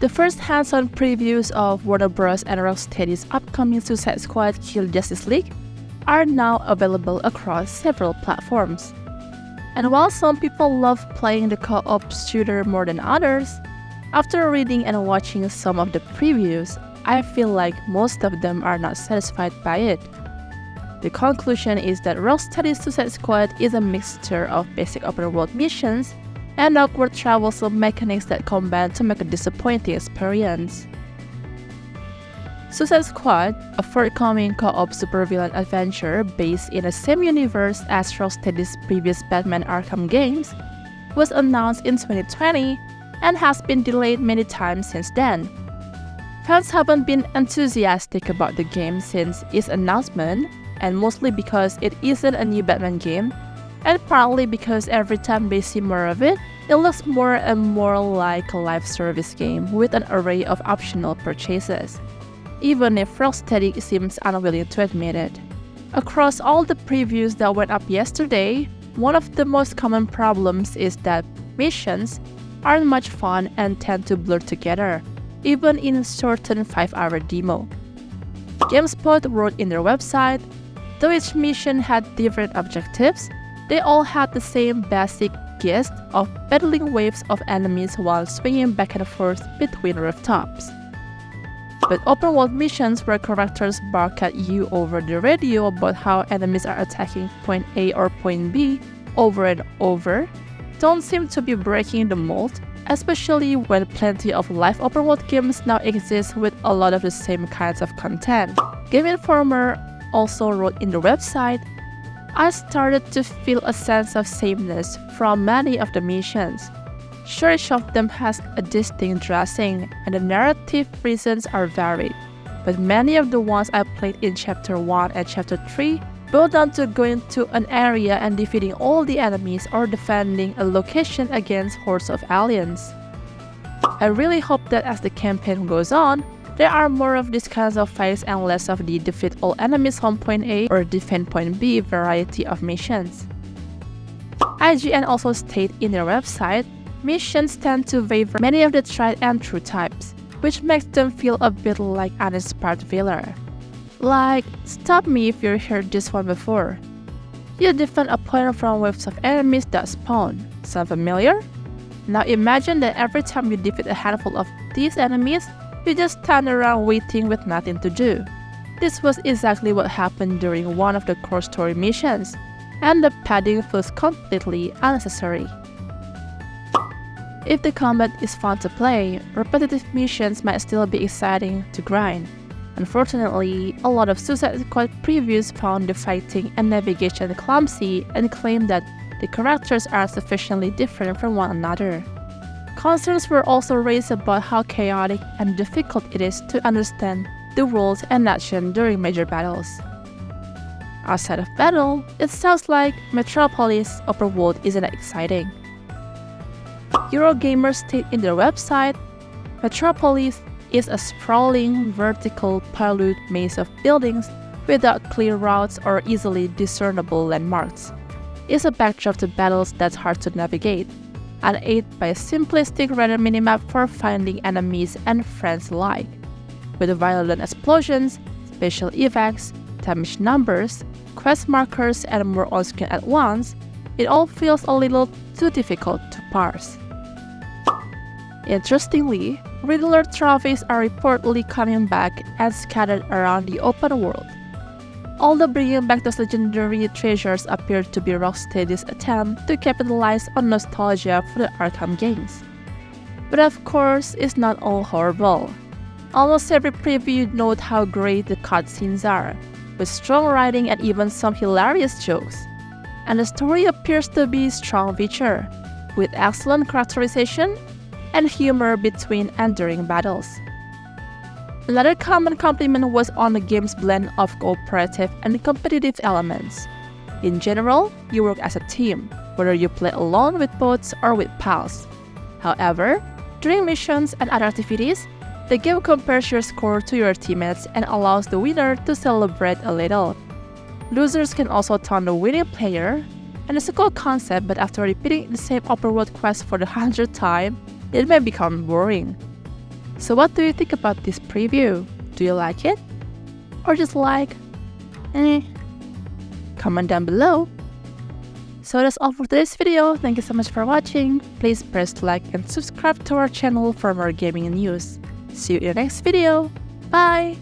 The first hands-on previews of Warner Bros. And Rocksteady's upcoming Suicide Squad Kill Justice League are now available across several platforms. And while some people love playing the co-op shooter more than others, after reading and watching some of the previews, I feel like most of them are not satisfied by it. The conclusion is that Rocksteady's Suicide Squad is a mixture of basic open-world missions and awkward traversal mechanics that combine to make a disappointing experience. Suicide Squad, a forthcoming co-op supervillain adventure based in the same universe as Rocksteady's previous Batman Arkham games, was announced in 2020 and has been delayed many times since then. Fans haven't been enthusiastic about the game since its announcement, and mostly because it isn't a new Batman game, and partly because every time they see more of it, it looks more and more like a live service game with an array of optional purchases, even if Rocksteady seems unwilling to admit it. Across all the previews that went up yesterday, one of the most common problems is that missions aren't much fun and tend to blur together, even in a shortened 5-hour demo. GameSpot wrote in their website, though each mission had different objectives, they all had the same basic gist of battling waves of enemies while swinging back and forth between rooftops. But open-world missions where characters bark at you over the radio about how enemies are attacking point A or point B over and over don't seem to be breaking the mold, especially when plenty of live open-world games now exist with a lot of the same kinds of content. Game Informer also wrote in the website, I started to feel a sense of sameness from many of the missions. Sure, each of them has a distinct dressing, and the narrative reasons are varied, but many of the ones I played in Chapter 1 and Chapter 3 boiled down to going to an area and defeating all the enemies or defending a location against hordes of aliens. I really hope that as the campaign goes on, there are more of these kinds of fights and less of the defeat all enemies from point A or defend point B variety of missions. IGN also stated in their website, missions tend to favor many of the tried and true types, which makes them feel a bit like uninspired filler. Like, stop me if you've heard this one before. You defend a planet from waves of enemies that spawn. Sound familiar? Now imagine that every time you defeat a handful of these enemies, you just stand around waiting with nothing to do. This was exactly what happened during one of the core story missions, and the padding feels completely unnecessary. If the combat is fun to play, repetitive missions might still be exciting to grind. Unfortunately, a lot of Suicide Squad previews found the fighting and navigation clumsy and claimed that the characters are sufficiently different from one another. Concerns were also raised about how chaotic and difficult it is to understand the world and action during major battles. Outside of battle, it sounds like Metropolis open world isn't exciting. Eurogamer stated in their website, Metropolis is a sprawling, vertical, polluted maze of buildings without clear routes or easily discernible landmarks. It's a backdrop to battles that's hard to navigate, and aided by a simplistic random minimap for finding enemies and friends alike. With violent explosions, special effects, damage numbers, quest markers, and more on-screen at once, it all feels a little too difficult to parse. Interestingly, Riddler trophies are reportedly coming back and scattered around the open world. Although bringing back those legendary treasures appeared to be Rocksteady's attempt to capitalize on nostalgia for the Arkham games. But of course, it's not all horrible. Almost every preview note how great the cutscenes are, with strong writing and even some hilarious jokes. And the story appears to be a strong feature, with excellent characterization and humor between and during battles. Another common compliment was on the game's blend of cooperative and competitive elements. In general, you work as a team, whether you play alone with bots or with pals. However, during missions and other activities, the game compares your score to your teammates and allows the winner to celebrate a little. Losers can also taunt the winning player, and it's a cool concept, but after repeating the same open world quest for the 100th time, it may become boring. So what do you think about this preview? Do you like it? Or just like, eh? Comment down below. So that's all for today's video. Thank you so much for watching. Please press like and subscribe to our channel for more gaming news. See you in the next video. Bye!